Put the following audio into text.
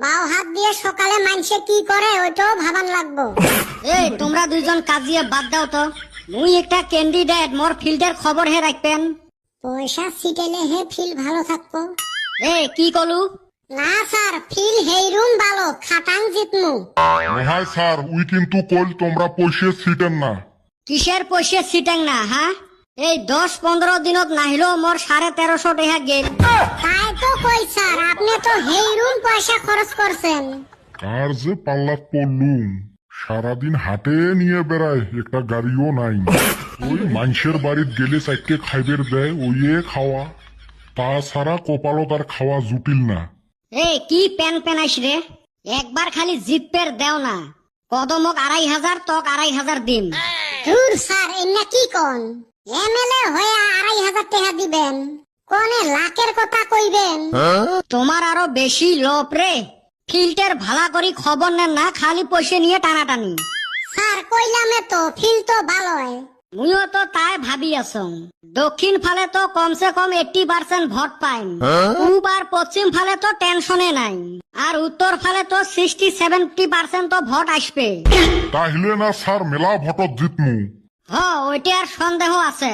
বাও হাত দিয়ে সকালে মানুষে কি করে ওইটাও ভাবান লাগবো। এই তোমরা দুইজন কাজিয়ে বাদ দাও তো, মুই একটা ক্যান্ডিডেট, মোর ফিল্ডের খবর হে রাখবেন। পয়সা ছিটেলে হে ফিল ভালো থাকবো। কি কলু? না স্যার, ফিল হেইরুম ভালো, খাটাং জিতমু। নহয় স্যার, উই কিন্তু কইল তোমরা পয়সা ছিটেন না। কিসের পয়সা ছিটেং না? হ্যাঁ, এই 10-15 দিনত নাহিলেও মোর 1350 টাকা গেল। তাই তো কই স্যার, আপনি তো হেইরুম পয়সা খরচ করছেন। কার যে পাল্লাত পড়লুম, সারাদিন হাটে নিয়ে বেড়ায়, একটা গাড়িও নাই। ওই মানুষের বাড়িত গেলে চারটে খাইবের দেয়, ওইয়ে খাওয়া, তাছাড়া কপালত আর খাওয়া জুটিল না। কি প্যান আইস রে, একবার খালি জিপের দেও না, কদমক 2500, তক 2500 দিম। দূর স্যার, এন্না কি কোন? এমএলএ হয়ে 2500 টাকা দিবেন, কোনে লাখের কথা কইবেন? তোমার আরো বেশি লোভ রে। ফিল্টার ভালা করি খবর নেন না, খালি পয়সা নিয়ে টানাটানি। স্যার কইলামে তো, ফিল তো ভালোই। মুইও তো তাই ভাবি আছো। দক্ষিণ ফালে তো কমসে কম 80% ভোট পাইম, পূব আর পশ্চিম ফালে তো টেনশনে নাই, আর উত্তর ফালে তো 60-70% তো ভোট আসবে। তাহলে না স্যার মেলা ভোটত জিতমু। ওইটা আর সন্দেহ আছে।